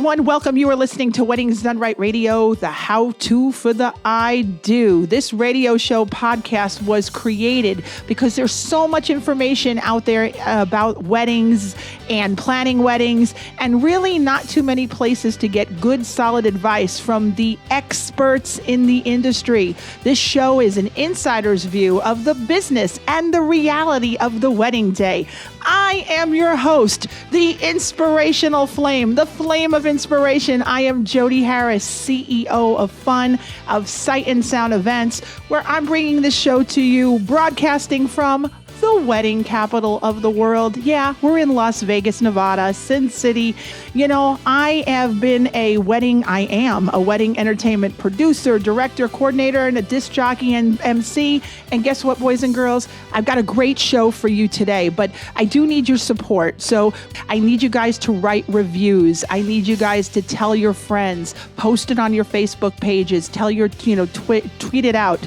everyone. Welcome. You are listening to Weddings Done Right Radio, the how-to for the I-do. This radio show podcast was created because there's so much information out there about weddings and planning weddings, and really not too many places to get good, solid advice from the experts in the industry. This show is an insider's view of the business and the reality of the wedding day. I am your host, the inspirational flame, the flame of inspiration. I am Jody Harris, CEO of Fun, of Sight and Sound Events, where I'm bringing this show to you, broadcasting from the wedding capital of the world. Yeah, we're in Las Vegas, Nevada, Sin City. You know, I am a wedding entertainment producer, director, coordinator, and a disc jockey and MC. And guess what, boys and girls? I've got a great show for you today, but I do need your support. So I need you guys to write reviews. I need you guys to tell your friends, post it on your Facebook pages, tell your, tweet it out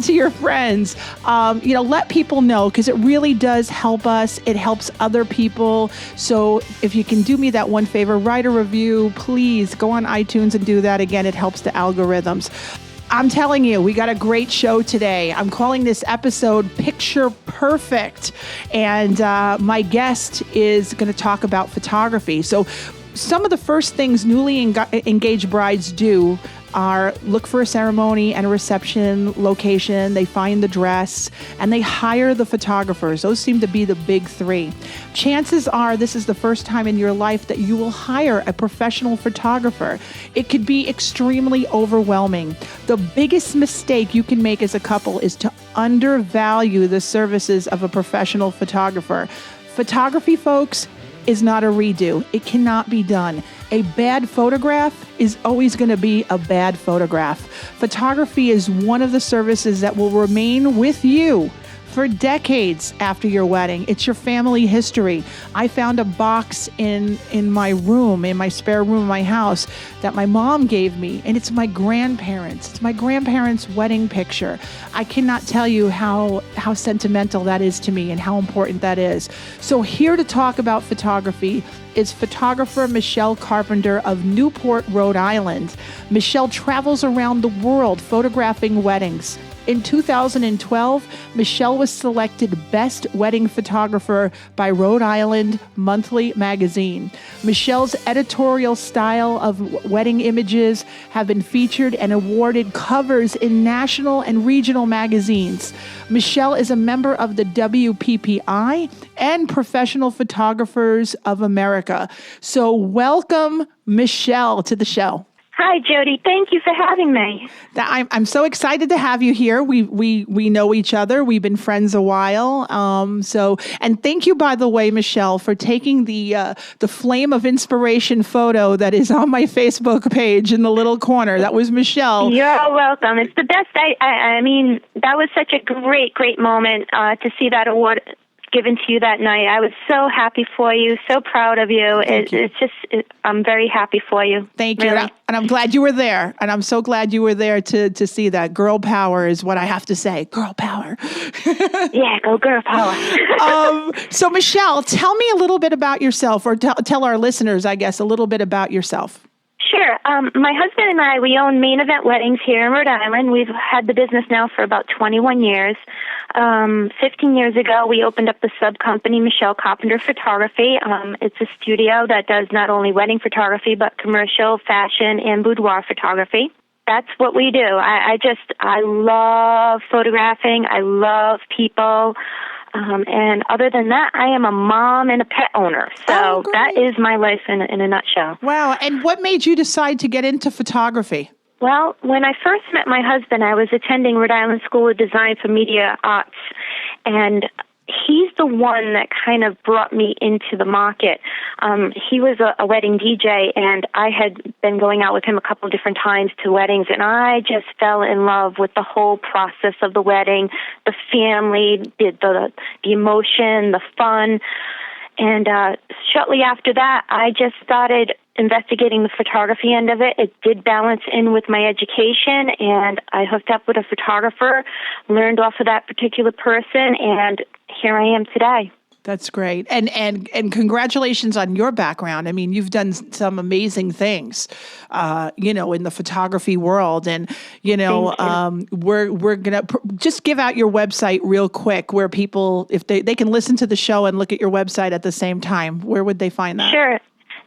to your friends. Let people know, because it really does help us. It helps other people. So if you can do me that one favor, write a review, please go on iTunes and do that. Again, it helps the algorithms. I'm telling you, we got a great show today. I'm calling this episode Picture Perfect. And my guest is going to talk about photography. So some of the first things newly engaged brides do are look for a ceremony and a reception location. They find the dress and they hire the photographers. Those seem to be the big three. Chances are this is the first time in your life that you will hire a professional photographer. It could be extremely overwhelming. The biggest mistake you can make as a couple is to undervalue the services of a professional photographer. Photography, folks, is not a redo. It cannot be done. A bad photograph is always going to be a bad photograph. Photography is one of the services that will remain with you for decades after your wedding. It's your family history. I found a box in my room, in my spare room in my house, that my mom gave me, and it's my grandparents. It's my grandparents' wedding picture. I cannot tell you how sentimental that is to me and how important that is. So here to talk about photography is photographer Michelle Carpenter of Newport, Rhode Island. Michelle travels around the world photographing weddings. In 2012, Michelle was selected Best Wedding Photographer by Rhode Island Monthly Magazine. Michelle's editorial style of wedding images have been featured and awarded covers in national and regional magazines. Michelle is a member of the WPPI and Professional Photographers of America. So welcome, Michelle, to the show. Hi, Jody. Thank you for having me. I'm so excited to have you here. We know each other. We've been friends a while. And thank you, by the way, Michelle, for taking the flame of inspiration photo that is on my Facebook page in the little corner. That was Michelle. You're welcome. It's the best. I mean, that was such a great moment to see that award given to you that night. I was so happy for you, so proud of you. I'm very happy for you. Thank you. Really. And I'm glad you were there. And I'm so glad you were there to see that. Girl power is what I have to say. Girl power. Yeah, go girl power. So Michelle, tell me a little bit about yourself, or tell our listeners, I guess, a little bit about yourself. Sure. My husband and I, we own Main Event Weddings here in Rhode Island. We've had the business now for about 21 years. 15 years ago, we opened up the sub-company, Michelle Carpenter Photography. It's a studio that does not only wedding photography, but commercial, fashion, and boudoir photography. That's what we do. I love photographing. I love people. And other than that, I am a mom and a pet owner. So that is my life in a nutshell. Wow. And what made you decide to get into photography? Well, when I first met my husband, I was attending Rhode Island School of Design for Media Arts. And he's the one that kind of brought me into the market. He was a wedding DJ, and I had been going out with him a couple of different times to weddings, and I just fell in love with the whole process of the wedding, the family, the emotion, the fun. And shortly after that, I just started investigating the photography end of it. It did balance in with my education, and I hooked up with a photographer, learned off of that particular person, and here I am today. That's great. And congratulations on your background. I mean, you've done some amazing things, in the photography world. And, we're going to just give out your website real quick where people, if they can listen to the show and look at your website at the same time, where would they find that? Sure.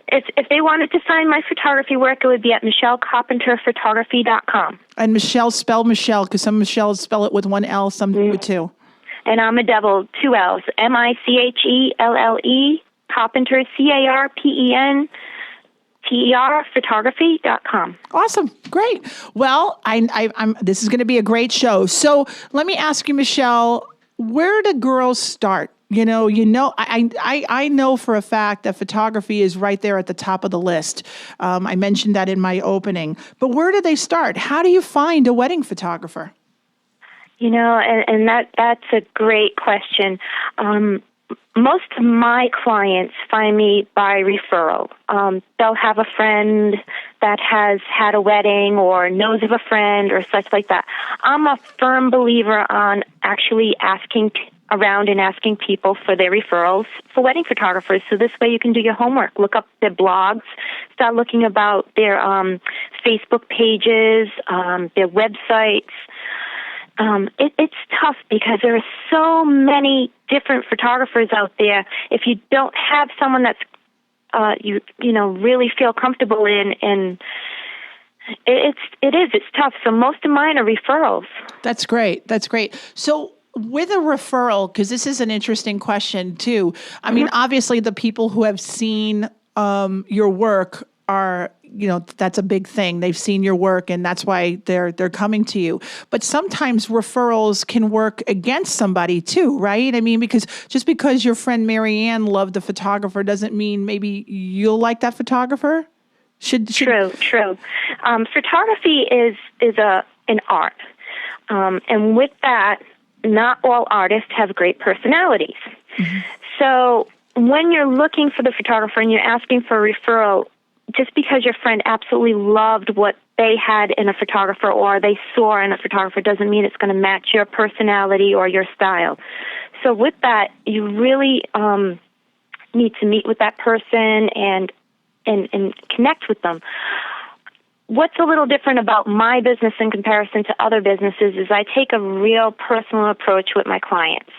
If they wanted to find my photography work, it would be at michellecarpenterphotography.com. And Michelle, spell Michelle, because some Michelles spell it with one L, some with two. And I'm a double, 2 L's, Michelle, Carpenter, CARPENTER, photography.com. Awesome. Great. Well, I'm this is going to be a great show. So let me ask you, Michelle, where do girls start? I know for a fact that photography is right there at the top of the list. I mentioned that in my opening. But where do they start? How do you find a wedding photographer? And that's a great question. Most of my clients find me by referral. They'll have a friend that has had a wedding or knows of a friend or such like that. I'm a firm believer on actually asking around and asking people for their referrals for wedding photographers. So this way you can do your homework, look up their blogs, start looking about their Facebook pages, their websites. It's tough because there are so many different photographers out there. If you don't have someone that's you really feel comfortable in, and it's tough. So most of mine are referrals. That's great. So with a referral, because this is an interesting question too. I mean, obviously the people who have seen your work are, that's a big thing. They've seen your work and that's why they're coming to you. But sometimes referrals can work against somebody too, right? I mean, because just because your friend Marianne loved the photographer doesn't mean maybe you'll like that photographer. True. Photography is an art. And with that, not all artists have great personalities. Mm-hmm. So when you're looking for the photographer and you're asking for a referral, just because your friend absolutely loved what they had in a photographer or they saw in a photographer doesn't mean it's going to match your personality or your style. So with that, you really need to meet with that person and connect with them. What's a little different about my business in comparison to other businesses is I take a real personal approach with my clients.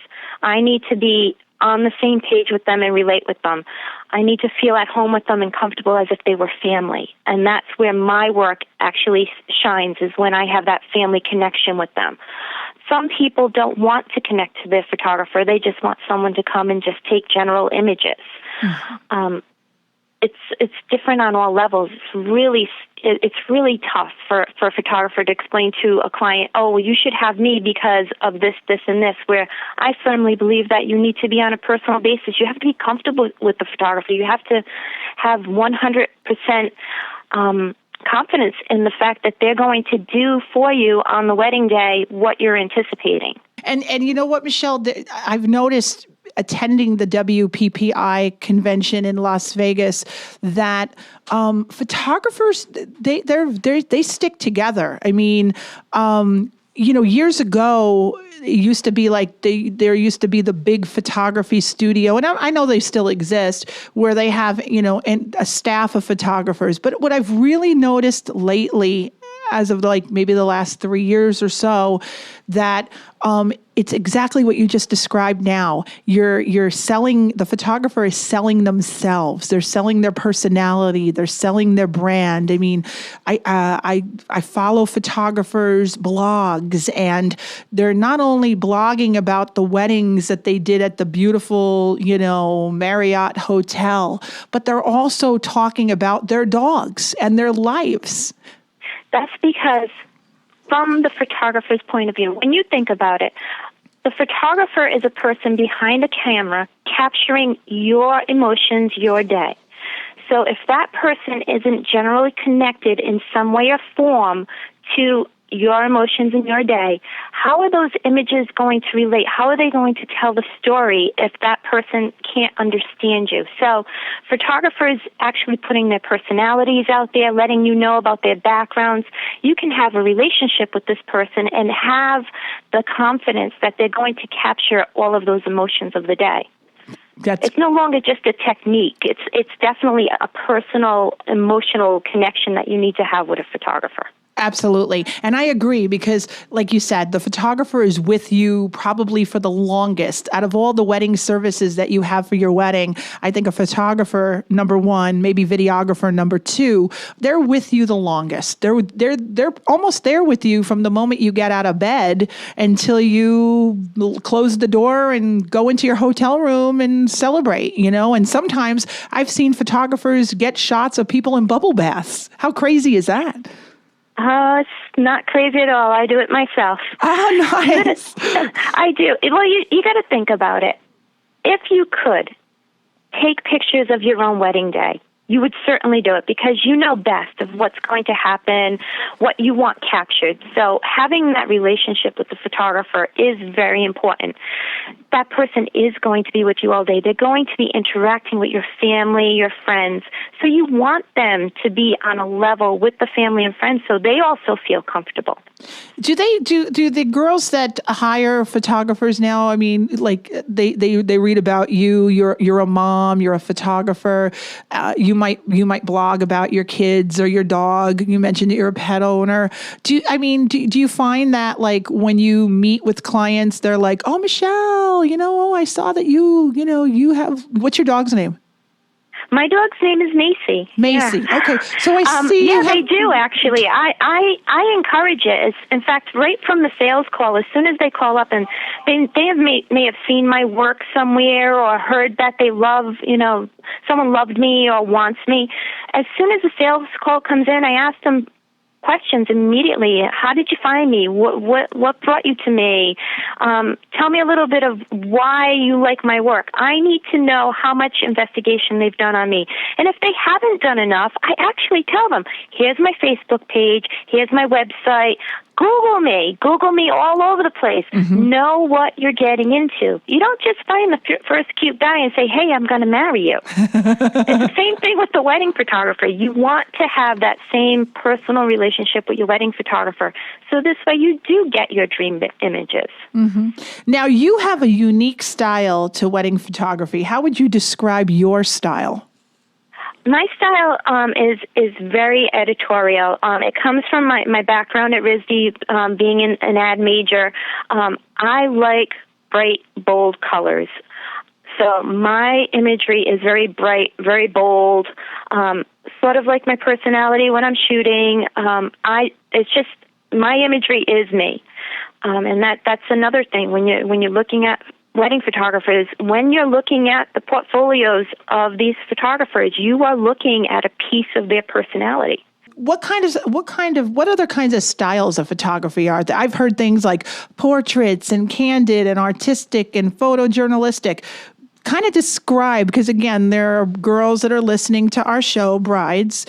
I need to be on the same page with them and relate with them. I need to feel at home with them and comfortable as if they were family. And that's where my work actually shines, is when I have that family connection with them. Some people don't want to connect to their photographer. They just want someone to come and just take general images. Mm-hmm. It's different on all levels. It's really tough for a photographer to explain to a client, oh, well, you should have me because of this, and this, where I firmly believe that you need to be on a personal basis. You have to be comfortable with the photographer. You have to have 100% confidence in the fact that they're going to do for you on the wedding day what you're anticipating. And you know what, Michelle, I've noticed attending the WPPI convention in Las Vegas that photographers they stick together. I mean, years ago it used to be like there used to be the big photography studio, and I know they still exist, where they have and a staff of photographers. But what I've really noticed lately, as of like maybe the last 3 years or so, that it's exactly what you just described now. You're selling, the photographer is selling themselves. They're selling their personality. They're selling their brand. I mean, I follow photographers' blogs, and they're not only blogging about the weddings that they did at the beautiful, Marriott hotel, but they're also talking about their dogs and their lives. That's because from the photographer's point of view, when you think about it, the photographer is a person behind a camera capturing your emotions, your day. So if that person isn't generally connected in some way or form to your emotions in your day, how are those images going to relate? How are they going to tell the story if that person can't understand you? So photographers actually putting their personalities out there, letting you know about their backgrounds. You can have a relationship with this person and have the confidence that they're going to capture all of those emotions of the day. It's no longer just a technique. It's definitely a personal, emotional connection that you need to have with a photographer. Absolutely. And I agree because, like you said, the photographer is with you probably for the longest. Out of all the wedding services that you have for your wedding, I think a photographer, number one, maybe videographer, number two, they're with you the longest. They're almost there with you from the moment you get out of bed until you close the door and go into your hotel room and celebrate, And sometimes I've seen photographers get shots of people in bubble baths. How crazy is that? It's not crazy at all. I do it myself. Oh, nice. I do. Well, you got to think about it. If you could take pictures of your own wedding day, you would certainly do it because you know best of what's going to happen, what you want captured. So having that relationship with the photographer is very important. That person is going to be with you all day. They're going to be interacting with your family, your friends. So you want them to be on a level with the family and friends so they also feel comfortable. Do the girls that hire photographers now? I mean, like they read about you. You're a mom. You're a photographer. You might blog about your kids or your dog. You mentioned that you're a pet owner. Do you find that like when you meet with clients, they're like, "Oh, Michelle, I saw that you have, what's your dog's name?" My dog's name is Macy. Macy. Yeah. Okay. So I see. Yeah, they do actually. I encourage it. In fact, right from the sales call, as soon as they call up and they may have seen my work somewhere or heard that they love, someone loved me or wants me. As soon as the sales call comes in, I ask them questions immediately. How did you find me? What brought you to me? Tell me a little bit of why you like my work. I need to know how much investigation they've done on me. And if they haven't done enough, I actually tell them, here's my Facebook page, here's my website. Google me all over the place. Mm-hmm. Know what you're getting into. You don't just find the first cute guy and say, hey, I'm going to marry you. It's the same thing with the wedding photographer. You want to have that same personal relationship with your wedding photographer. So this way you do get your dream images. Mm-hmm. Now, you have a unique style to wedding photography. How would you describe your style? My style is very editorial. It comes from my background at RISD, being an ad major. I like bright, bold colors. So my imagery is very bright, very bold, sort of like my personality when I'm shooting. It's just my imagery is me, and that's another thing when you're looking at wedding photographers, when you're looking at the portfolios of these photographers, you are looking at a piece of their personality. What other kinds of styles of photography are there? I've heard things like portraits and candid and artistic and photojournalistic. Kind of describe, because again, there are girls that are listening to our show, brides,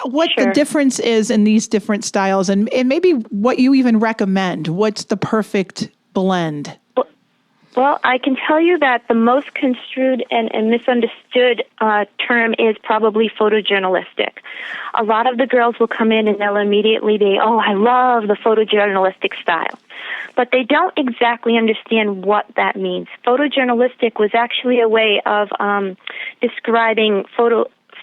what Sure. the difference is in these different styles and maybe what you even recommend. What's the perfect blend? Well, I can tell you that the most construed and misunderstood term is probably photojournalistic. A lot of the girls will come in and they'll immediately be, oh, I love the photojournalistic style. But they don't exactly understand what that means. Photojournalistic was actually a way of describing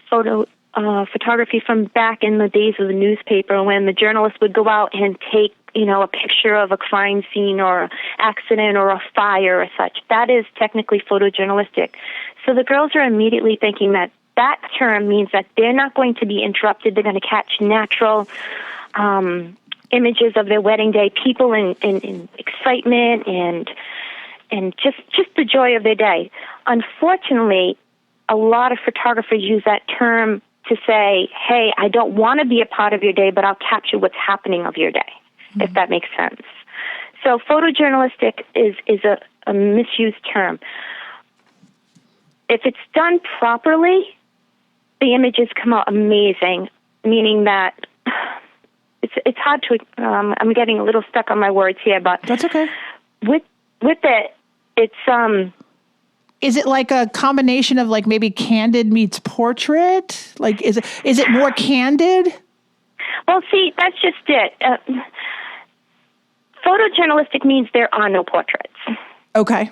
photography from back in the days of the newspaper when the journalist would go out and take a picture of a crime scene or accident or a fire or such. That is technically photojournalistic. So the girls are immediately thinking that term means that they're not going to be interrupted. They're going to catch natural images of their wedding day, people in excitement and just the joy of their day. Unfortunately, a lot of photographers use that term to say, hey, I don't want to be a part of your day, but I'll capture what's happening of your day, if that makes sense. So photojournalistic is a misused term. If it's done properly, the images come out amazing, meaning that it's hard to, I'm getting a little stuck on my words here, but that's okay. With it, it's, is it like a combination of like maybe candid meets portrait? Like, is it more candid? Well, see, that's just it. Photojournalistic means there are no portraits. Okay.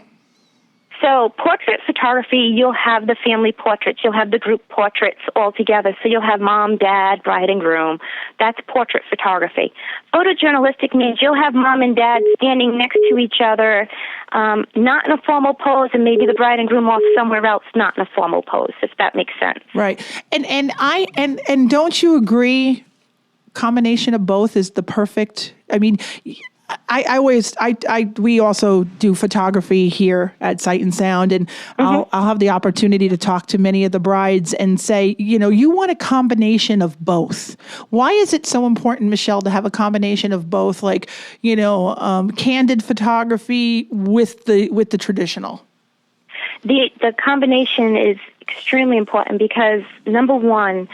So portrait photography, you'll have the family portraits, you'll have the group portraits all together. So you'll have mom, dad, bride, and groom. That's portrait photography. Photojournalistic means you'll have mom and dad standing next to each other, not in a formal pose, and maybe the bride and groom off somewhere else, not in a formal pose, if that makes sense. Right. And don't you agree? Combination of both is the perfect. I mean, we also do photography here at Sight and Sound, and I'll have the opportunity to talk to many of the brides and say, you want a combination of both. Why is it so important, Michelle, to have a combination of both, like, candid photography with the traditional? The combination is extremely important because, number one,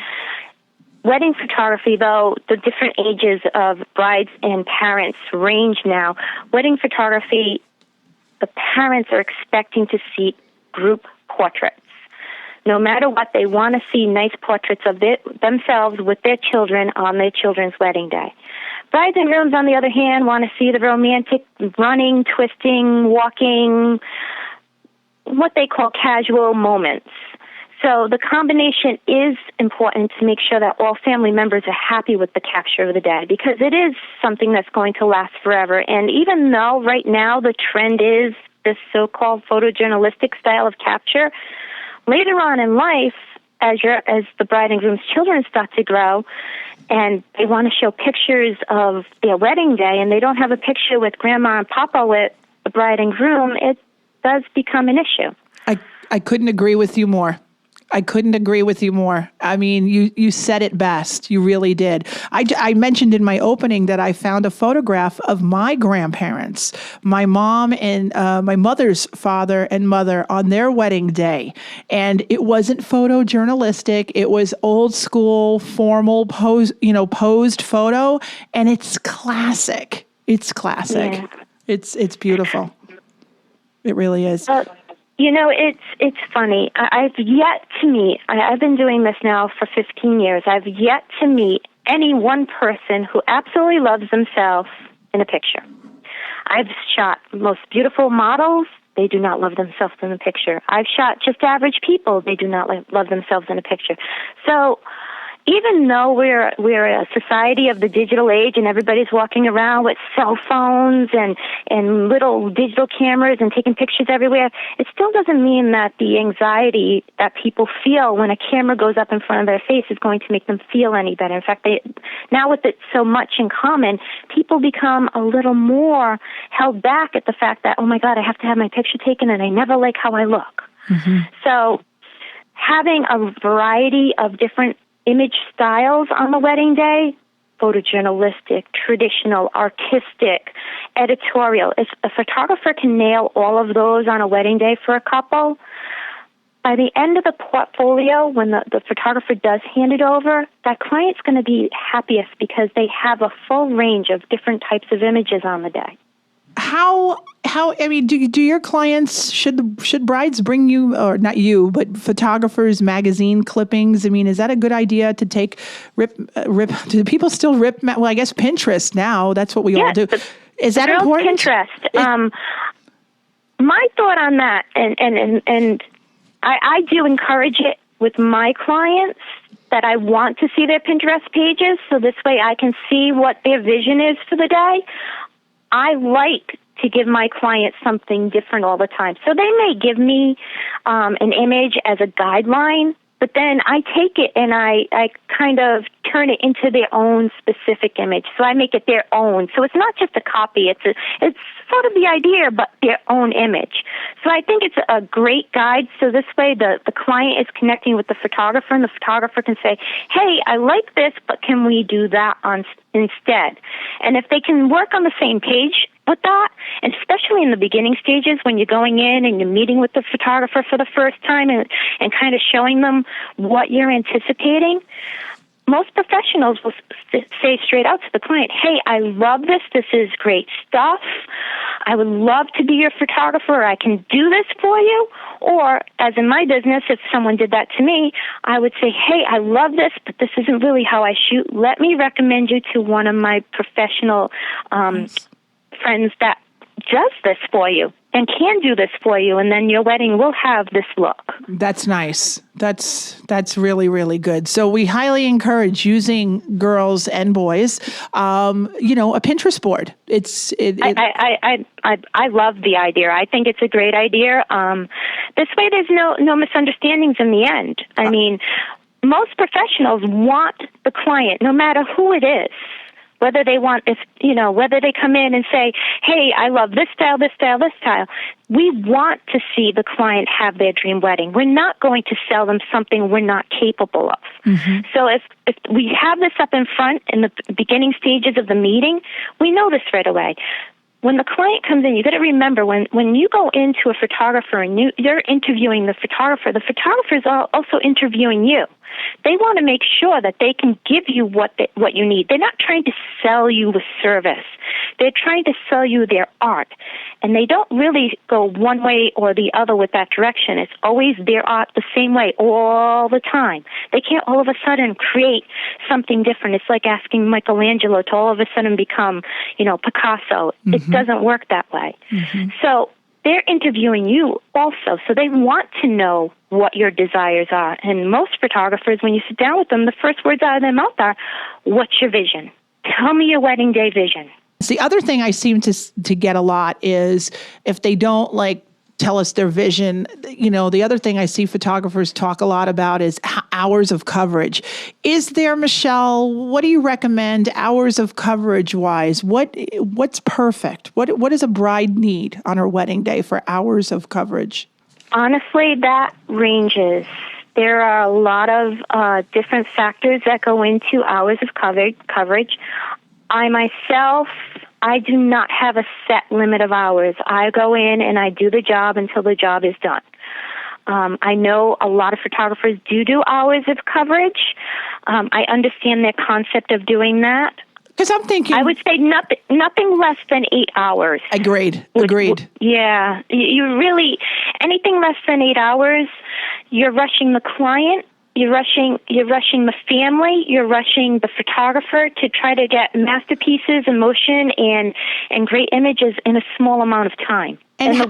wedding photography, though the different ages of brides and parents range now, wedding photography, the parents are expecting to see group portraits. No matter what, they want to see nice portraits of themselves with their children on their children's wedding day. Brides and grooms, on the other hand, want to see the romantic running, twisting, walking, what they call casual moments. So the combination is important to make sure that all family members are happy with the capture of the day, because it is something that's going to last forever. And even though right now the trend is this so-called photojournalistic style of capture, later on in life, as the bride and groom's children start to grow and they want to show pictures of their wedding day and they don't have a picture with grandma and papa with the bride and groom, it does become an issue. I couldn't agree with you more. I mean, you said it best. You really did. I mentioned in my opening that I found a photograph of my grandparents, my mom and my mother's father and mother on their wedding day. And it wasn't photojournalistic. It was old school, formal posed photo. And it's classic. Yeah. It's beautiful. It really is. It's funny. I've yet to meet, I've been doing this now for 15 years, I've yet to meet any one person who absolutely loves themselves in a picture. I've shot most beautiful models. They do not love themselves in a picture. I've shot just average people. They do not love themselves in a picture. So even though we're a society of the digital age and everybody's walking around with cell phones and little digital cameras and taking pictures everywhere, it still doesn't mean that the anxiety that people feel when a camera goes up in front of their face is going to make them feel any better. In fact, now with it so much in common, people become a little more held back at the fact that, oh my God, I have to have my picture taken and I never like how I look. Mm-hmm. So having a variety of different image styles on the wedding day, photojournalistic, traditional, artistic, editorial. If a photographer can nail all of those on a wedding day for a couple, by the end of the portfolio, when the photographer does hand it over, that client's going to be happiest because they have a full range of different types of images on the day. How I mean, do your clients, should brides bring you, or not you, but photographers, magazine clippings? I mean, is that a good idea to take rip? Do people still rip? Well, I guess Pinterest now. That's what we all do. Is that important? Pinterest. My thought on that, and I do encourage it with my clients, that I want to see their Pinterest pages, so this way I can see what their vision is for the day. I like to give my clients something different all the time. So they may give me an image as a guideline, but then I take it and I kind of turn it into their own specific image. So I make it their own. So it's not just a copy. It's sort of the idea, but their own image. So I think it's a great guide. So this way the client is connecting with the photographer, and the photographer can say, hey, I like this, but can we do that instead? And if they can work on the same page with that, and especially in the beginning stages when you're going in and you're meeting with the photographer for the first time and kind of showing them what you're anticipating, most professionals will say straight out to the client, hey, I love this. This is great stuff. I would love to be your photographer. I can do this for you. Or, as in my business, if someone did that to me, I would say, hey, I love this, but this isn't really how I shoot. Let me recommend you to one of my professional friends that does this for you. and can do this for you, and then your wedding will have this look. That's nice. That's really, really good. So we highly encourage using, girls and boys, a Pinterest board. I love the idea. I think it's a great idea. This way there's no misunderstandings in the end. I mean, most professionals want the client, no matter who it is. Whether they come in and say, hey, I love this style, this style, this style. We want to see the client have their dream wedding. We're not going to sell them something we're not capable of. Mm-hmm. So if we have this up in front in the beginning stages of the meeting, we know this right away. When the client comes in, you got to remember when you go into a photographer and you're interviewing the photographer is also interviewing you. They want to make sure that they can give you what you need. They're not trying to sell you a service. They're trying to sell you their art. And they don't really go one way or the other with that direction. It's always their art the same way all the time. They can't all of a sudden create something different. It's like asking Michelangelo to all of a sudden become, Picasso. Mm-hmm. It doesn't work that way. Mm-hmm. So they're interviewing you also, so they want to know what your desires are. And most photographers, when you sit down with them, the first words out of their mouth are, what's your vision? Tell me your wedding day vision. The other thing I seem to get a lot is if they don't tell us their vision, the other thing I see photographers talk a lot about is hours of coverage. Is there, Michelle, what do you recommend hours of coverage wise? What's perfect? What does a bride need on her wedding day for hours of coverage? Honestly, that ranges. There are a lot of different factors that go into hours of coverage. I myself, I do not have a set limit of hours. I go in and I do the job until the job is done. I know a lot of photographers do hours of coverage. I understand their concept of doing that. Because I'm thinking, I would say nothing less than 8 hours. Agreed. Yeah. You really, anything less than 8 hours, you're rushing the client. You're rushing the family. You're rushing the photographer to try to get masterpieces in motion and great images in a small amount of time. And the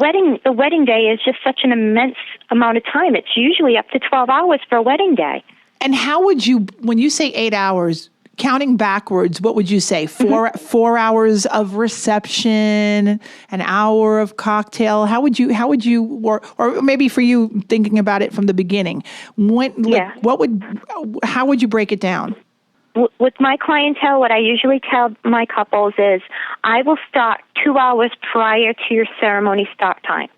wedding day is just such an immense amount of time. It's usually up to 12 hours for a wedding day. And how would you, when you say 8 hours, counting backwards, what would you say? Four hours of reception, an hour of cocktail. How would you, or maybe for you thinking about it from the beginning, how would you break it down? With my clientele, what I usually tell my couples is I will start 2 hours prior to your ceremony start time.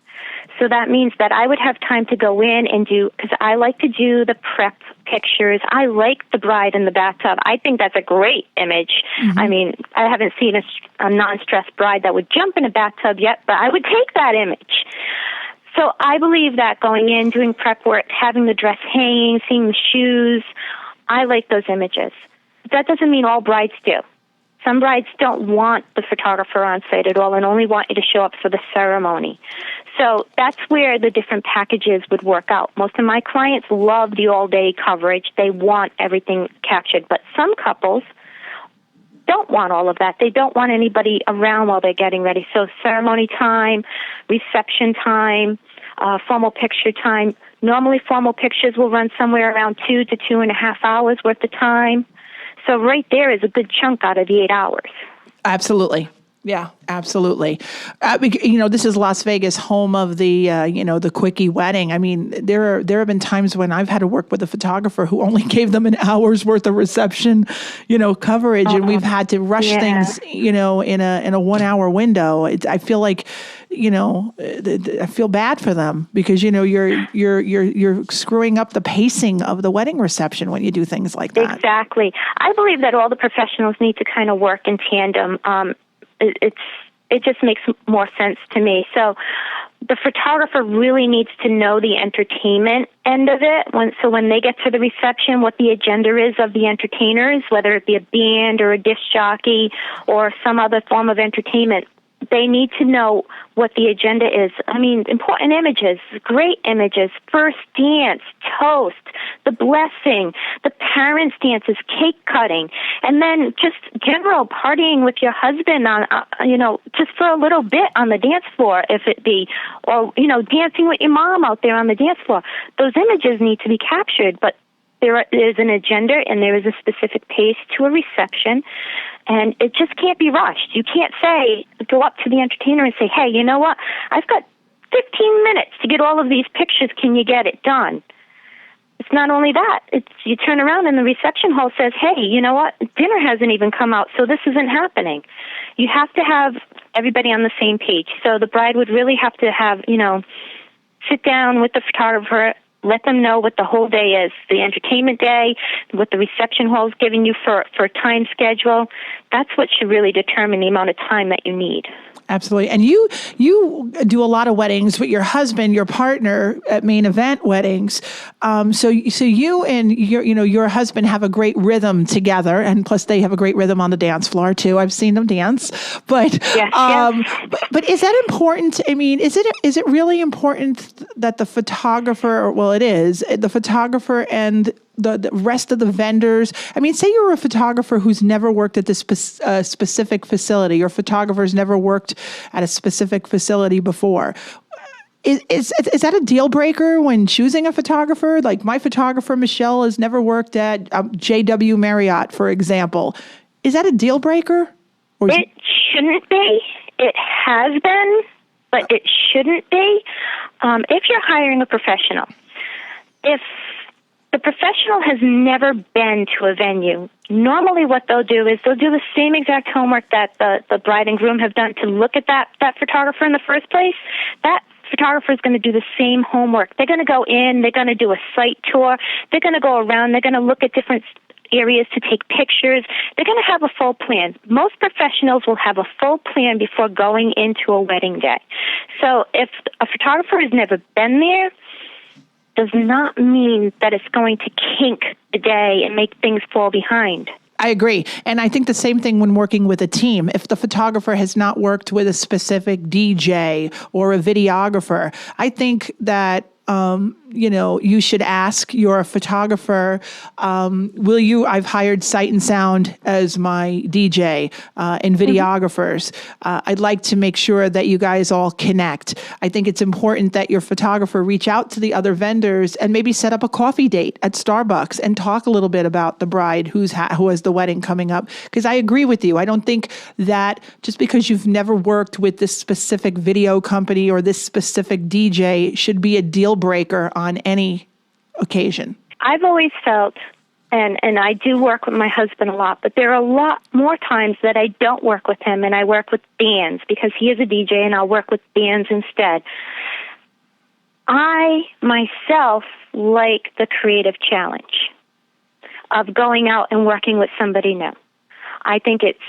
So that means that I would have time to go in and because I like to do the prep pictures. I like the bride in the bathtub. I think that's a great image. Mm-hmm. I mean, I haven't seen a non-stressed bride that would jump in a bathtub yet, but I would take that image. So I believe that going in, doing prep work, having the dress hanging, seeing the shoes, I like those images. But that doesn't mean all brides do. Some brides don't want the photographer on site at all and only want you to show up for the ceremony. So that's where the different packages would work out. Most of my clients love the all-day coverage. They want everything captured. But some couples don't want all of that. They don't want anybody around while they're getting ready. So ceremony time, reception time, formal picture time. Normally formal pictures will run somewhere around 2 to 2.5 hours worth of time. So right there is a good chunk out of the 8 hours. Absolutely. Yeah, absolutely. This is Las Vegas, home of the quickie wedding. I mean, there have been times when I've had to work with a photographer who only gave them an hour's worth of reception, coverage, and we've had to rush things, in a 1 hour window. I feel like, I feel bad for them because you're screwing up the pacing of the wedding reception when you do things like that. Exactly. I believe that all the professionals need to kind of work in tandem. It just makes more sense to me. So the photographer really needs to know the entertainment end of it. When they get to the reception, what the agenda is of the entertainers, whether it be a band or a disc jockey or some other form of entertainment, they need to know what the agenda is. I mean, important images, great images, first dance, toast, the blessing, the parents' dances, cake cutting, and then just general partying with your husband on, just for a little bit on the dance floor, if it be, or, dancing with your mom out there on the dance floor. Those images need to be captured, but there is an agenda and there is a specific pace to a reception, and it just can't be rushed. You can't go up to the entertainer and say, hey, you know what? I've got 15 minutes to get all of these pictures. Can you get it done? It's not only that. It's you turn around and the reception hall says, hey, you know what? Dinner hasn't even come out, so this isn't happening. You have to have everybody on the same page. So the bride would really have to have, sit down with the photographer, let them know what the whole day is, the entertainment day, what the reception hall is giving you for a time schedule. That's what should really determine the amount of time that you need. Absolutely. And you do a lot of weddings with your husband, your partner at Main Event Weddings. So you and your husband have a great rhythm together, and plus they have a great rhythm on the dance floor too. I've seen them dance. But yes. But is that important? I mean, is it really important that the photographer? Well, it is the photographer and the rest of the vendors. I mean, say you're a photographer who's never worked at this specific facility. Your photographer's never worked at a specific facility before. Is that a deal breaker when choosing a photographer? Like my photographer, Michelle, has never worked at JW Marriott, for example. Is that a deal breaker? It shouldn't be. It has been, but it shouldn't be. If you're hiring a professional, if the professional has never been to a venue, normally what they'll do is they'll do the same exact homework that the bride and groom have done to look at that photographer in the first place. That photographer is going to do the same homework. They're going to go in, they're going to do a site tour, they're going to go around, they're going to look at different areas to take pictures. They're going to have a full plan. Most professionals will have a full plan before going into a wedding day. So if a photographer has never been there, does not mean that it's going to kink the day and make things fall behind. I agree. And I think the same thing when working with a team. If the photographer has not worked with a specific DJ or a videographer, I think that you should ask your photographer, I've hired Sight and Sound as my DJ and videographers. I'd like to make sure that you guys all connect. I think it's important that your photographer reach out to the other vendors and maybe set up a coffee date at Starbucks and talk a little bit about the bride who has the wedding coming up. Because I agree with you. I don't think that just because you've never worked with this specific video company or this specific DJ should be a deal breaker on any occasion. I've always felt, and I do work with my husband a lot, but there are a lot more times that I don't work with him and I work with bands because he is a DJ and I'll work with bands instead. I myself like the creative challenge of going out and working with somebody new. I think it's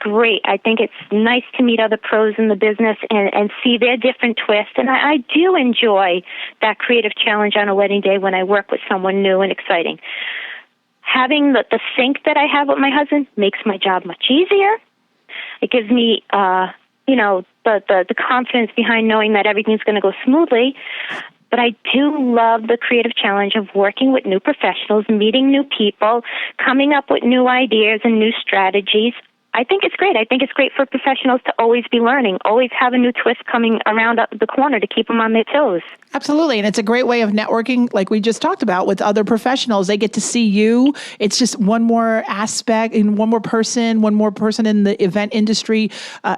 great. I think it's nice to meet other pros in the business and see their different twists. And I do enjoy that creative challenge on a wedding day when I work with someone new and exciting. Having the sync that I have with my husband makes my job much easier. It gives me, the confidence behind knowing that everything's going to go smoothly. But I do love the creative challenge of working with new professionals, meeting new people, coming up with new ideas and new strategies. I think it's great. I think it's great for professionals to always be learning, always have a new twist coming around up the corner to keep them on their toes. Absolutely. And it's a great way of networking, like we just talked about, with other professionals. They get to see you. It's just one more aspect and one more person in the event industry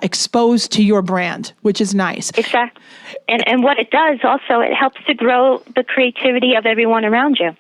exposed to your brand, which is nice. Exactly. And what it does also, it helps to grow the creativity of everyone around you.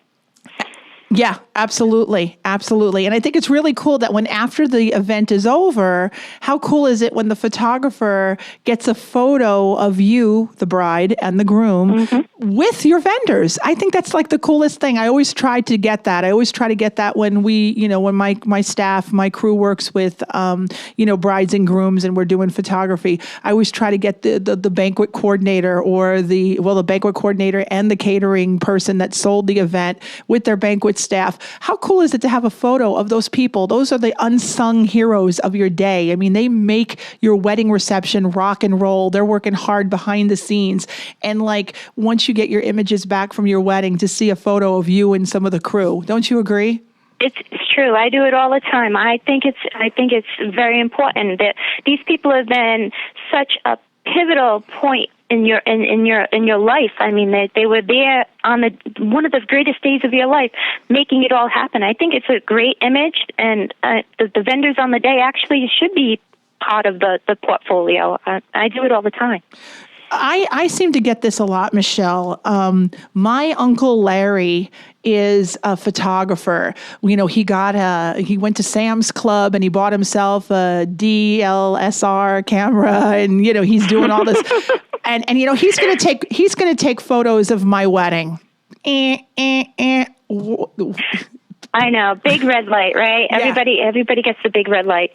Yeah, absolutely. Absolutely. And I think it's really cool that when after the event is over, how cool is it when the photographer gets a photo of you, the bride and the groom, with your vendors? I think that's like the coolest thing. I always try to get that. I always try to get that when when my staff, my crew works with, brides and grooms and we're doing photography. I always try to get the banquet coordinator or the banquet coordinator and the catering person that sold the event with their banquet support staff. How cool is it to have a photo of those people? Those are the unsung heroes of your day. I mean, they make your wedding reception rock and roll. They're working hard behind the scenes. And like, once you get your images back from your wedding, to see a photo of you and some of the crew. Don't you agree? It's true. I do it all the time. I think it's very important that these people have been such a pivotal point in your life. I mean, they were there on one of the greatest days of your life, making it all happen. I think it's a great image, and the vendors on the day actually should be part of the portfolio. I do it all the time. I seem to get this a lot, Michelle. My Uncle Larry is a photographer. You know, he went to Sam's Club and he bought himself a DSLR camera, and, you know, he's doing all this. and you know, he's going to take photos of my wedding. I know. Big red light, right? Yeah. Everybody gets the big red light.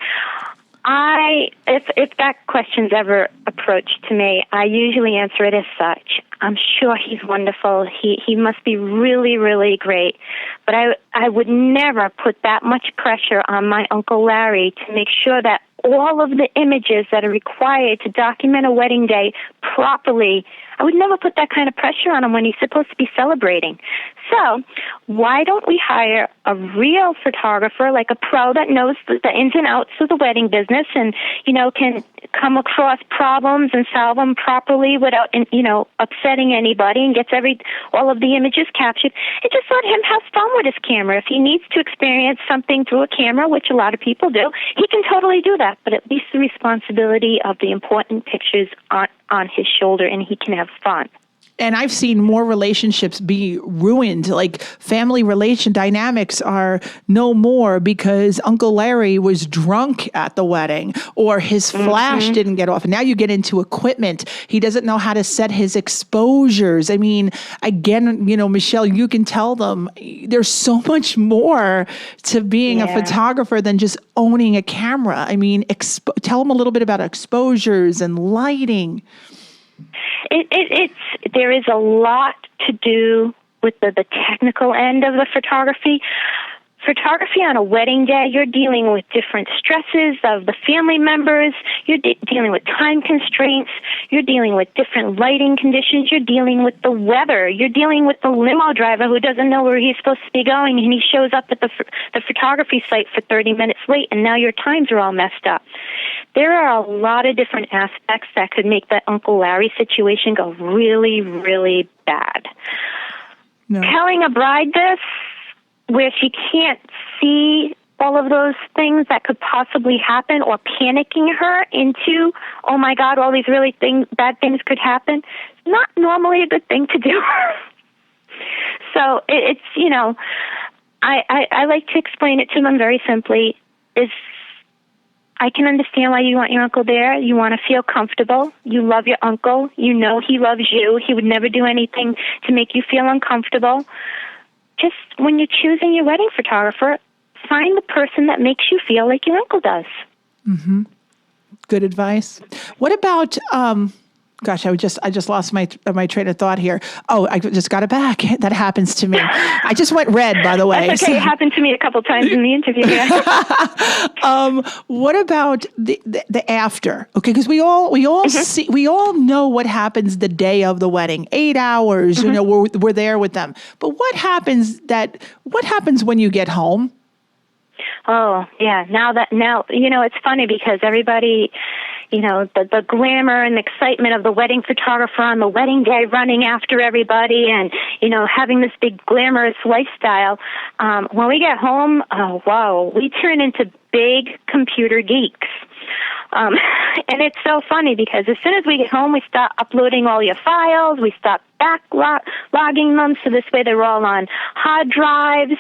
If that question's ever approached to me, I usually answer it as such. I'm sure he's wonderful. He must be really, really great. But I would never put that much pressure on my Uncle Larry to make sure that all of the images that are required to document a wedding day properly, I would never put that kind of pressure on him when he's supposed to be celebrating. So why don't we hire a real photographer, like a pro that knows the ins and outs of the wedding business and, you know, can come across problems and solve them properly without, you know, upsetting anybody, and gets all of the images captured, and just let him have fun with his camera. If he needs to experience something through a camera, which a lot of people do, he can totally do that. But at least the responsibility of the important pictures on his shoulder, and he can have fun. And I've seen more relationships be ruined. Like, family relation dynamics are no more because Uncle Larry was drunk at the wedding, or his flash didn't get off. And now you get into equipment. He doesn't know how to set his exposures. I mean, again, you know, Michelle, you can tell them there's so much more to being a photographer than just owning a camera. I mean, tell them a little bit about exposures and lighting. There is a lot to do with the technical end of the photography. Photography on a wedding day, you're dealing with different stresses of the family members. You're dealing with time constraints. You're dealing with different lighting conditions. You're dealing with the weather. You're dealing with the limo driver who doesn't know where he's supposed to be going, and he shows up at the photography site for 30 minutes late, and now your times are all messed up. There are a lot of different aspects that could make that Uncle Larry situation go really, really bad. No. Telling a bride this, where she can't see all of those things that could possibly happen, or panicking her into, oh my God, all these really bad things could happen, it's not normally a good thing to do. So it's, you know, I like to explain it to them very simply. I can understand why you want your uncle there. You want to feel comfortable. You love your uncle. You know he loves you. He would never do anything to make you feel uncomfortable. Just when you're choosing your wedding photographer, find the person that makes you feel like your uncle does. Mm-hmm. Good advice. What about, gosh, I just lost my train of thought here. Oh, I just got it back. That happens to me. I just went red, by the way. That's okay. It happened to me a couple times in the interview. Yeah. What about the after? Okay, because we all we all know what happens the day of the wedding. 8 hours, you know, we're there with them. But what happens when you get home? Oh, yeah. Now, you know, it's funny because everybody, you know, the glamour and the excitement of the wedding photographer on the wedding day running after everybody and, you know, having this big glamorous lifestyle. When we get home, oh, wow, we turn into big computer geeks. And it's so funny because as soon as we get home, we start uploading all your files. We start backlogging them, so this way they're all on hard drives,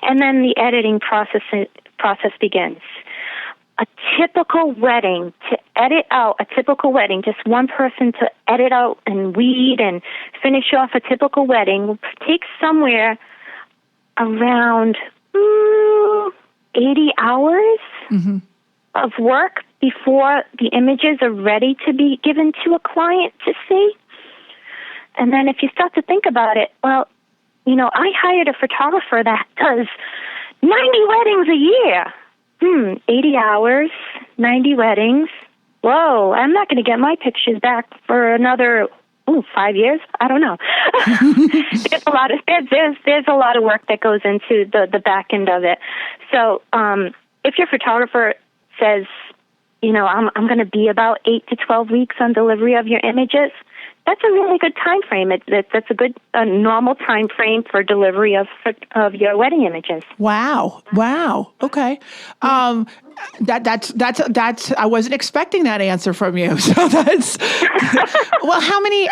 and then the editing process begins. A typical wedding, just one person to edit out and weed and finish off a typical wedding will take somewhere around 80 hours of work before the images are ready to be given to a client to see. And then if you start to think about it, well, I hired a photographer that does 90 weddings a year. 80 hours, 90 weddings. Whoa, I'm not going to get my pictures back for another 5 years. I don't know. There's a lot of work that goes into the back end of it. So if your photographer says, I'm going to be about 8 to 12 weeks on delivery of your images, that's a really good time frame. That's a good normal time frame for delivery of your wedding images. Wow. Okay. That's I wasn't expecting that answer from you. So that's well, how many,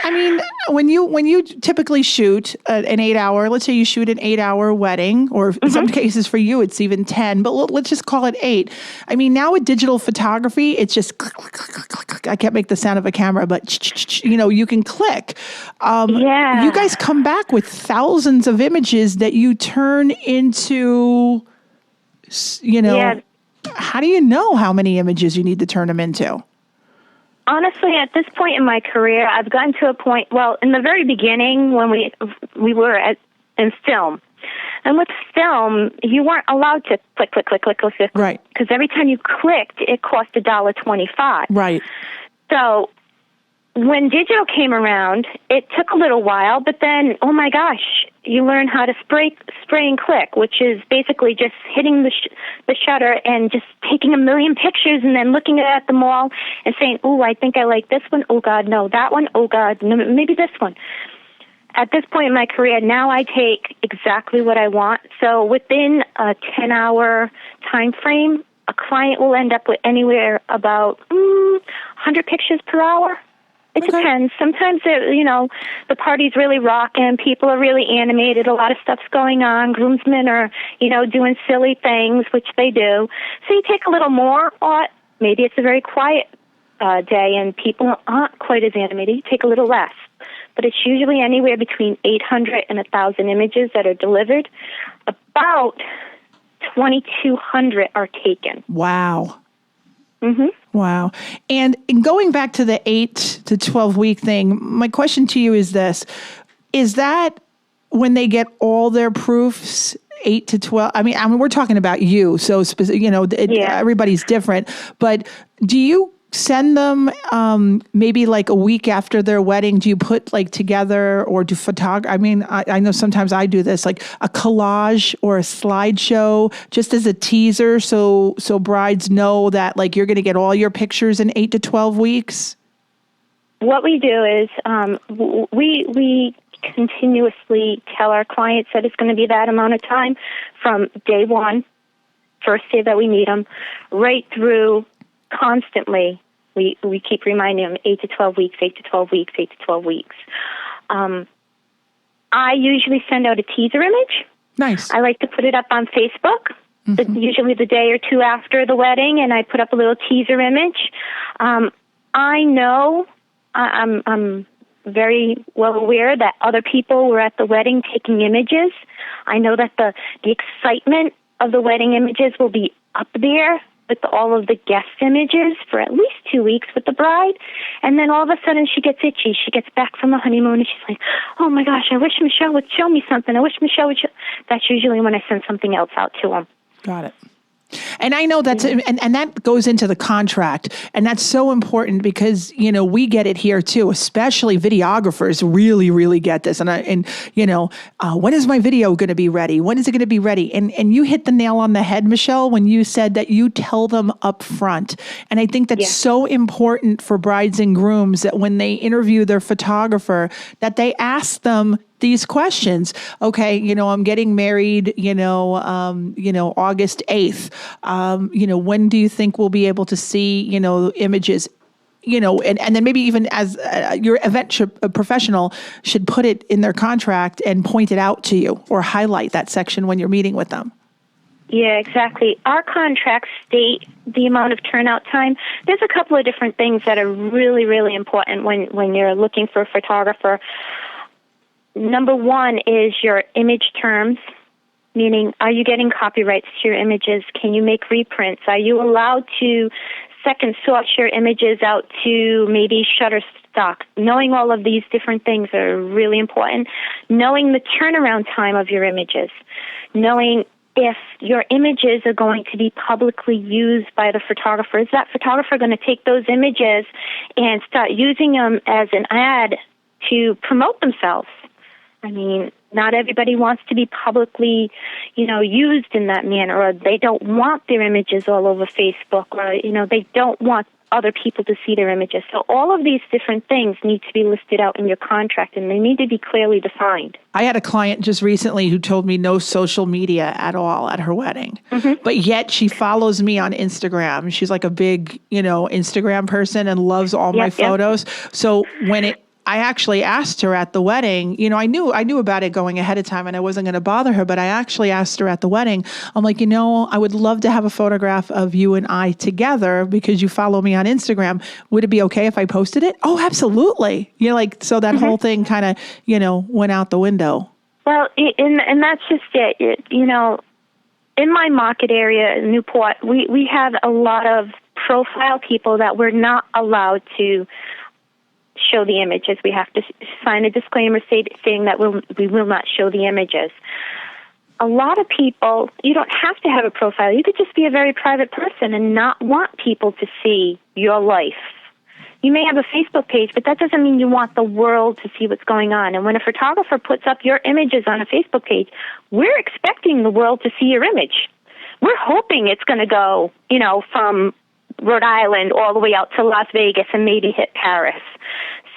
when you typically shoot an 8-hour, let's say you shoot an 8-hour wedding, or in some cases for you, it's even 10, but let's just call it 8. Now with digital photography, it's just click, click, click, click, click. I can't make the sound of a camera, but you can click. You guys come back with thousands of images that you turn into, how do you know how many images you need to turn them into? Honestly, at this point in my career, I've gotten to a point, in the very beginning when we were in film. And with film, you weren't allowed to click, click, click, click, click. Right. Because every time you clicked, it cost $1.25. Right. So when digital came around, it took a little while, but then, oh my gosh, you learn how to spray and click, which is basically just hitting the shutter and just taking a million pictures and then looking at them all and saying, I think I like this one. Oh, God, no, that one. Oh, God, no, maybe this one. At this point in my career, now I take exactly what I want. So within a 10-hour time frame, a client will end up with anywhere about 100 pictures per hour. It depends. Sometimes, the party's really rocking. People are really animated. A lot of stuff's going on. Groomsmen are, doing silly things, which they do. So you take a little more, or maybe it's a very quiet day and people aren't quite as animated. You take a little less. But it's usually anywhere between 800 and 1,000 images that are delivered. About 2,200 are taken. Wow. Mm-hmm. Wow. And going back to the 8 to 12 week thing, my question to you is this. Is that when they get all their proofs, 8 to 12? We're talking about you. So, everybody's different. But do you send them maybe like a week after their wedding? Do you put together, or do I know sometimes I do this, like a collage or a slideshow just as a teaser so brides know that you're going to get all your pictures in 8 to 12 weeks? What we do is we continuously tell our clients that it's going to be that amount of time from day one, first day that we meet them, right through constantly. We keep reminding them 8 to 12 weeks, 8 to 12 weeks, 8 to 12 weeks. I usually send out a teaser image. Nice. I like to put it up on Facebook, usually the day or two after the wedding, and I put up a little teaser image. I know I'm very well aware that other people were at the wedding taking images. I know that the excitement of the wedding images will be up there with all of the guest images for at least 2 weeks with the bride. And then all of a sudden she gets itchy. She gets back from the honeymoon and she's like, oh my gosh, I wish Michelle would show me something. I wish Michelle would show. That's usually when I send something else out to them. Got it. And I know that's, and that goes into the contract, and that's so important because, we get it here too, especially videographers really, really get this. And when is my video going to be ready? When is it going to be ready? And you hit the nail on the head, Michelle, when you said that you tell them up front. And I think that's so important for brides and grooms that when they interview their photographer, that they ask them these questions. Okay, I'm getting married, August 8th. When do you think we'll be able to see, images? And then maybe even as your event professional should put it in their contract and point it out to you or highlight that section when you're meeting with them. Yeah, exactly. Our contracts state the amount of turnout time. There's a couple of different things that are really, really important when you're looking for a photographer. Number one is your image terms, meaning are you getting copyrights to your images? Can you make reprints? Are you allowed to second source your images out to maybe Shutterstock. Knowing all of these different things are really important. Knowing the turnaround time of your images. Knowing if your images are going to be publicly used by the photographer. Is that photographer going to take those images and start using them as an ad to promote themselves? I mean, not everybody wants to be publicly, used in that manner, or they don't want their images all over Facebook, or, they don't want other people to see their images. So all of these different things need to be listed out in your contract, and they need to be clearly defined. I had a client just recently who told me no social media at all at her wedding, but yet she follows me on Instagram. She's like a big, Instagram person and loves all my photos. So when I actually asked her at the wedding, I knew about it going ahead of time and I wasn't going to bother her, but I actually asked her at the wedding, I'm like, I would love to have a photograph of you and I together because you follow me on Instagram. Would it be okay if I posted it? Oh, absolutely. So that whole thing kind of, went out the window. Well, and that's just it. In my market area in Newport, we have a lot of profile people that we're not allowed to show the images. We have to sign a disclaimer saying that we will not show the images. A lot of people, you don't have to have a profile. You could just be a very private person and not want people to see your life. You may have a Facebook page, but that doesn't mean you want the world to see what's going on. And when a photographer puts up your images on a Facebook page, we're expecting the world to see your image. We're hoping it's going to go, from Rhode Island all the way out to Las Vegas and maybe hit Paris.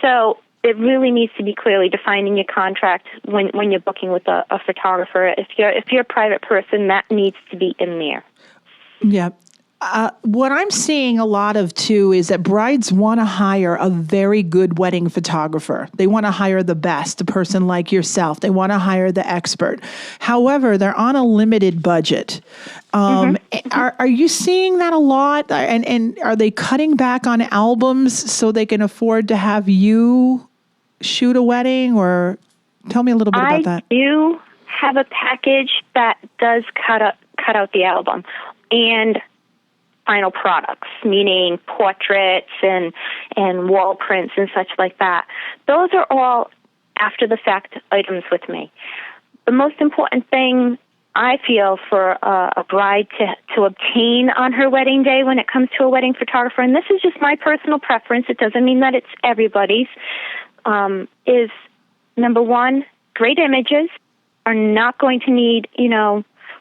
So it really needs to be clearly defined in your contract when you're booking with a photographer. If you're a private person, that needs to be in there. Yeah. What I'm seeing a lot of, too, is that brides want to hire a very good wedding photographer. They want to hire the best, a person like yourself. They want to hire the expert. However, they're on a limited budget. Are you seeing that a lot? And are they cutting back on albums so they can afford to have you shoot a wedding? Or tell me a little bit about that. I do have a package that does cut out the album. And final products, meaning portraits and wall prints and such like that. Those are all after-the-fact items with me. The most important thing I feel for a bride to obtain on her wedding day when it comes to a wedding photographer, and this is just my personal preference, it doesn't mean that it's everybody's, is, number one, great images are not going to need,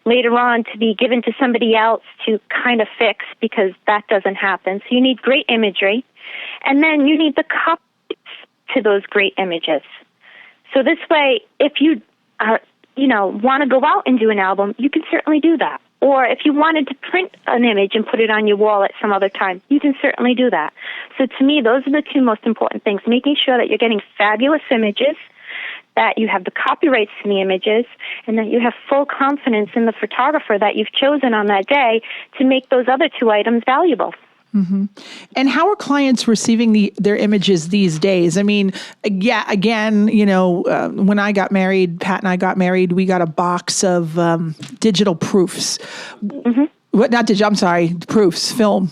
later on to be given to somebody else to kind of fix, because that doesn't happen. So you need great imagery, and then you need the copies to those great images. So this way, if you want to go out and do an album, you can certainly do that. Or if you wanted to print an image and put it on your wall at some other time, you can certainly do that. So to me, those are the two most important things, making sure that you're getting fabulous images, that you have the copyrights to the images, and that you have full confidence in the photographer that you've chosen on that day to make those other two items valuable. Mm-hmm. And how are clients receiving their images these days? I mean, again, when I got married, Pat and I got married, we got a box of digital proofs. Mm-hmm. Not digital, I'm sorry, proofs, film,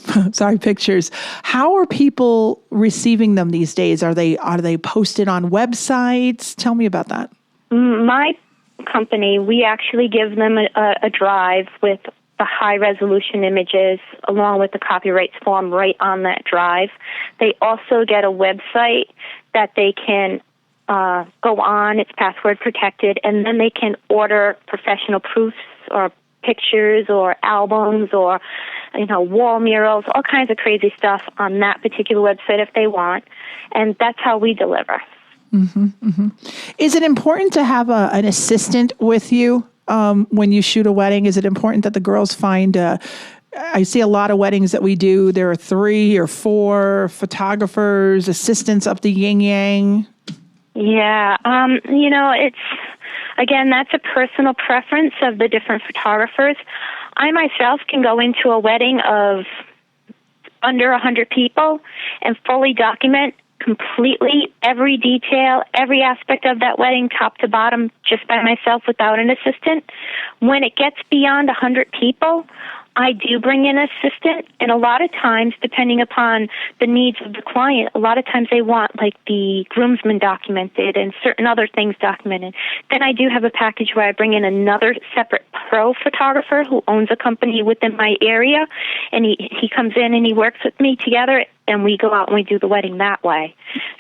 pictures. How are people receiving them these days? Are they posted on websites? Tell me about that. My company, we actually give them a drive with the high-resolution images along with the copyrights form right on that drive. They also get a website that they can go on. It's password protected, and then they can order professional proofs or pictures or albums or, wall murals, all kinds of crazy stuff on that particular website if they want. And that's how we deliver. Mm-hmm, mm-hmm. Is it important to have an assistant with you when you shoot a wedding? Is it important that the girls find I see a lot of weddings that we do, there are 3 or 4 photographers, assistants up the yin-yang. Yeah, it's, again, that's a personal preference of the different photographers. I myself can go into a wedding of under 100 people and fully document completely every detail, every aspect of that wedding, top to bottom, just by myself without an assistant. When it gets beyond 100 people, I do bring in an assistant, and a lot of times, depending upon the needs of the client, a lot of times they want like the groomsmen documented and certain other things documented. Then I do have a package where I bring in another separate pro photographer who owns a company within my area, and he comes in and he works with me together, and we go out and we do the wedding that way.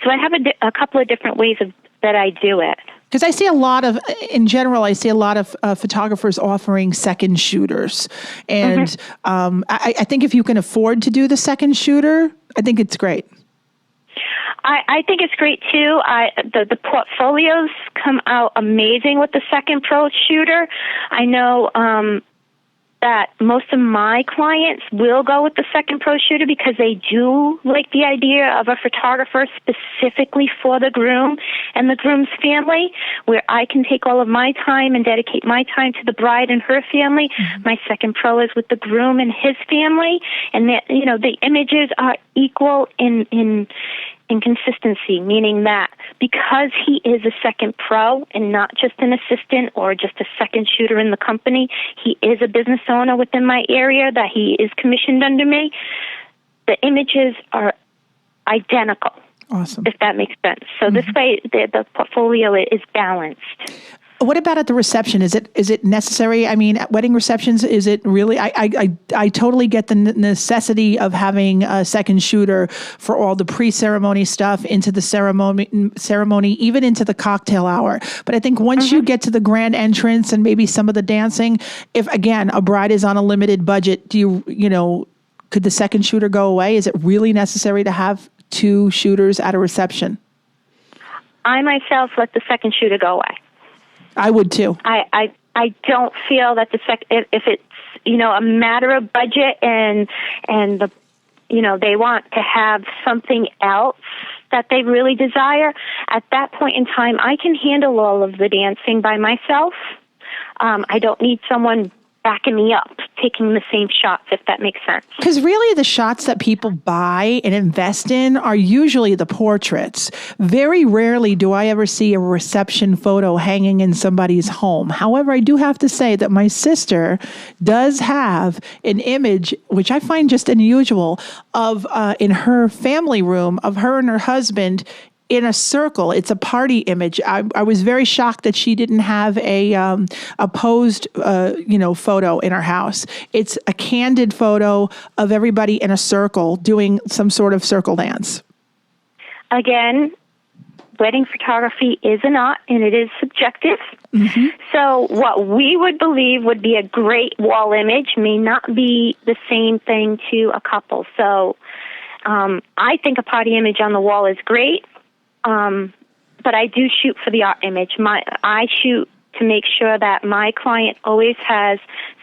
So I have a couple of different ways that I do it. Because I see a lot of, in general, I see a lot of photographers offering second shooters. And I think if you can afford to do the second shooter, I think it's great. I think it's great too. The portfolios come out amazing with the second pro shooter. I know that most of my clients will go with the second pro shooter because they do like the idea of a photographer specifically for the groom and the groom's family, where I can take all of my time and dedicate my time to the bride and her family. My second pro is with the groom and his family, and that, you know, the images are equal in consistency, meaning that because he is a second pro and not just an assistant or just a second shooter in the company, he is a business owner within my area that he is commissioned under me. The images are identical. Awesome. If that makes sense. So this way the portfolio is balanced. What about at the reception? Is it necessary? I mean, at wedding receptions, is it really? I totally get the necessity of having a second shooter for all the pre-ceremony stuff, into the ceremony, even into the cocktail hour. But I think once you get to the grand entrance and maybe some of the dancing, if again a bride is on a limited budget, could the second shooter go away? Is it really necessary to have two shooters at a reception? I myself let the second shooter go away. I would too. I don't feel that if it's a matter of budget and the they want to have something else that they really desire, at that point in time I can handle all of the dancing by myself. I don't need someone backing me up, taking the same shots, if that makes sense. Because really the shots that people buy and invest in are usually the portraits. Very rarely do I ever see a reception photo hanging in somebody's home. However, I do have to say that my sister does have an image, which I find just unusual, of in her family room of her and her husband in a circle. It's a party image. I was very shocked that she didn't have a posed, photo in her house. It's a candid photo of everybody in a circle doing some sort of circle dance. Again, wedding photography is an art and it is subjective. So what we would believe would be a great wall image may not be the same thing to a couple. So I think a party image on the wall is great. But I do shoot for the art image. I shoot to make sure that my client always has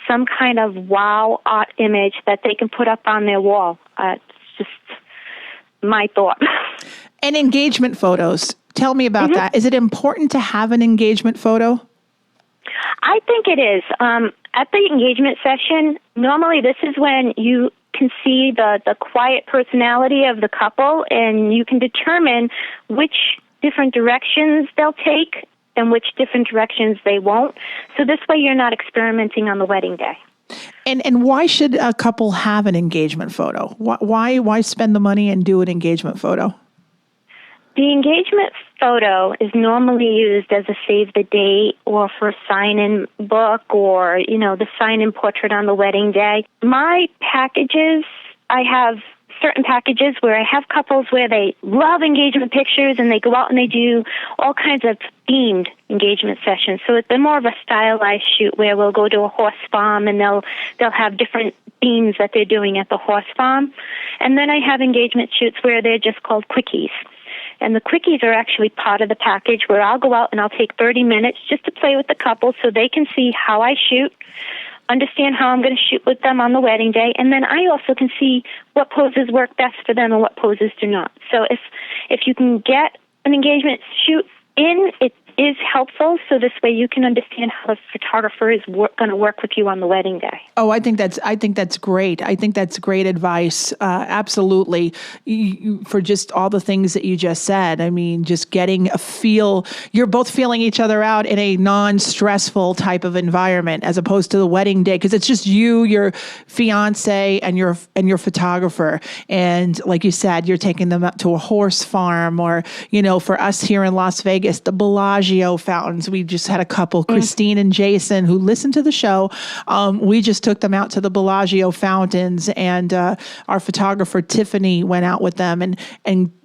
some kind of wow art image that they can put up on their wall. It's just my thought. And engagement photos. Tell me about that. Is it important to have an engagement photo? I think it is. At the engagement session, normally this is when you can see the quiet personality of the couple, and you can determine which different directions they'll take and which different directions they won't. So this way you're not experimenting on the wedding day. And why should a couple have an engagement photo? Why spend the money and do an engagement photo? The engagement photo is normally used as a save the date or for a sign-in book or, the sign-in portrait on the wedding day. My packages, I have certain packages where I have couples where they love engagement pictures and they go out and they do all kinds of themed engagement sessions. So they're more of a stylized shoot where we'll go to a horse farm and they'll have different themes that they're doing at the horse farm. And then I have engagement shoots where they're just called quickies. And the quickies are actually part of the package where I'll go out and I'll take 30 minutes just to play with the couple so they can see how I shoot, understand how I'm going to shoot with them on the wedding day, and then I also can see what poses work best for them and what poses do not. So if you can get an engagement shoot in, is helpful, so this way you can understand how the photographer is going to work with you on the wedding day. Oh, I think that's great. I think that's great advice. Absolutely, for just all the things that you just said. I mean, just getting a feel. You're both feeling each other out in a non-stressful type of environment, as opposed to the wedding day, because it's just you, your fiance, and your photographer. And like you said, you're taking them up to a horse farm, or for us here in Las Vegas, the Bellagio fountains. We just had a couple, Christine and Jason, who listened to the show. We just took them out to the Bellagio fountains, and our photographer Tiffany went out with them, and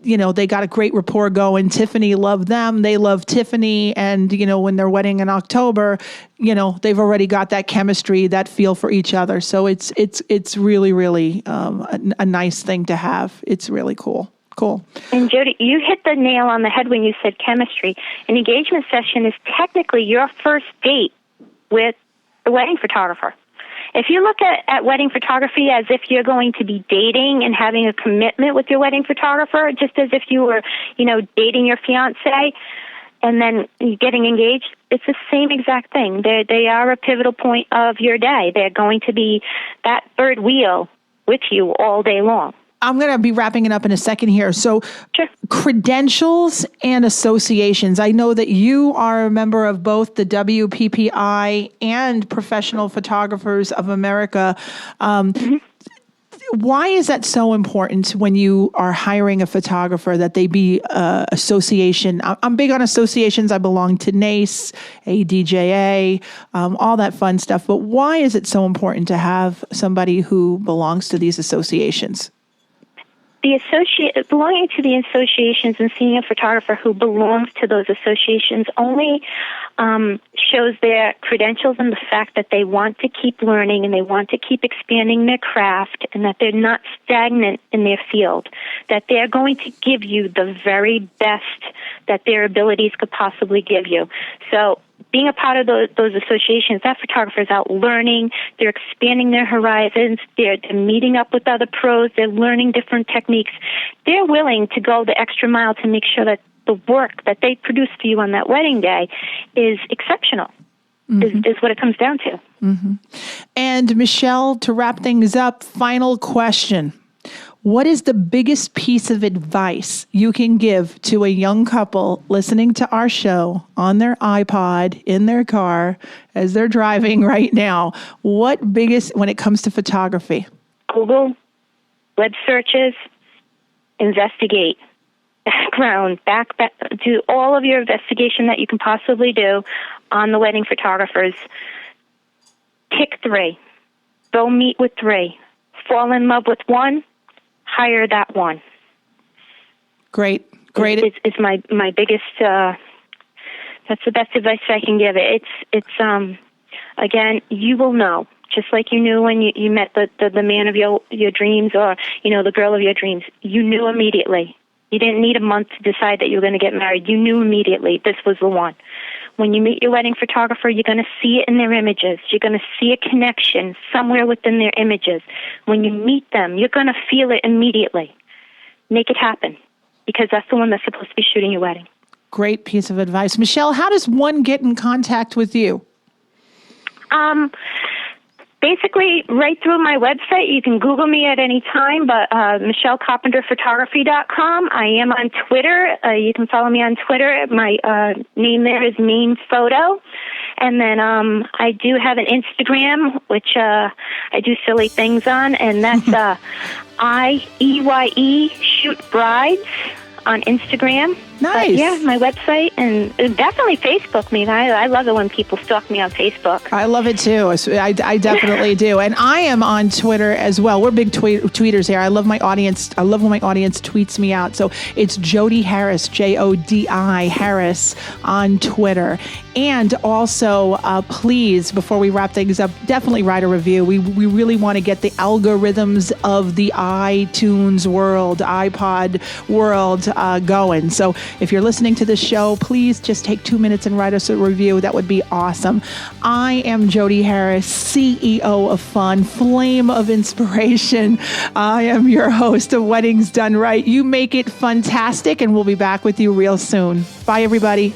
they got a great rapport going. Tiffany loved them, they loved Tiffany, and when they're wedding in October, they've already got that chemistry, that feel for each other. So it's really, really a nice thing to have. It's really cool. Cool. And Jody, you hit the nail on the head when you said chemistry. An engagement session is technically your first date with the wedding photographer. If you look at wedding photography as if you're going to be dating and having a commitment with your wedding photographer, just as if you were, dating your fiance and then getting engaged, it's the same exact thing. They are a pivotal point of your day. They're going to be that third wheel with you all day long. I'm going to be wrapping it up in a second here. So sure. Credentials and associations. I know that you are a member of both the WPPI and Professional Photographers of America. Why is that so important when you are hiring a photographer that they be association? I'm big on associations. I belong to NACE, ADJA, all that fun stuff. But why is it so important to have somebody who belongs to these associations? Belonging to the associations and seeing a photographer who belongs to those associations only shows their credentials and the fact that they want to keep learning and they want to keep expanding their craft, and that they're not stagnant in their field, that they're going to give you the very best that their abilities could possibly give you. So being a part of those associations, that photographer is out learning, they're expanding their horizons, they're meeting up with other pros, they're learning different techniques. They're willing to go the extra mile to make sure that the work that they produce for you on that wedding day is exceptional, is what it comes down to. Mm-hmm. And Michelle, to wrap things up, final question. What is the biggest piece of advice you can give to a young couple listening to our show on their iPod, in their car, as they're driving right now? When it comes to photography? Google, web searches, investigate, background, do all of your investigation that you can possibly do on the wedding photographers. Pick 3. Go meet with 3. Fall in love with one. Hire that one. Great. It's my biggest. That's the best advice I can give. It's again, you will know, just like you knew when you met the man of your dreams, or the girl of your dreams. You knew immediately. You didn't need a month to decide that you were going to get married. You knew immediately this was the one. When you meet your wedding photographer, you're going to see it in their images. You're going to see a connection somewhere within their images. When you meet them, you're going to feel it immediately. Make it happen, because that's the one that's supposed to be shooting your wedding. Great piece of advice. Michelle, how does one get in contact with you? Basically, right through my website. You can Google me at any time, but MichelleCarpenterPhotography.com. I am on Twitter. You can follow me on Twitter. My name there is Mean Photo. And then I do have an Instagram, which I do silly things on, and that's IEYE Shoot Brides on Instagram. Nice. But yeah, my website, and definitely Facebook me. I love it when people stalk me on Facebook. I love it too. I definitely do. And I am on Twitter as well. We're big tweeters here. I love my audience. I love when my audience tweets me out. So it's Jody Harris, Jodi Harris on Twitter. And also, please, before we wrap things up, definitely write a review. We really want to get the algorithms of the iTunes world, iPod world going. So if you're listening to this show, please just take 2 minutes and write us a review. That would be awesome. I am Jodi Harris, CEO of Fun, Flame of Inspiration. I am your host of Weddings Done Right. You make it fantastic, and we'll be back with you real soon. Bye, everybody.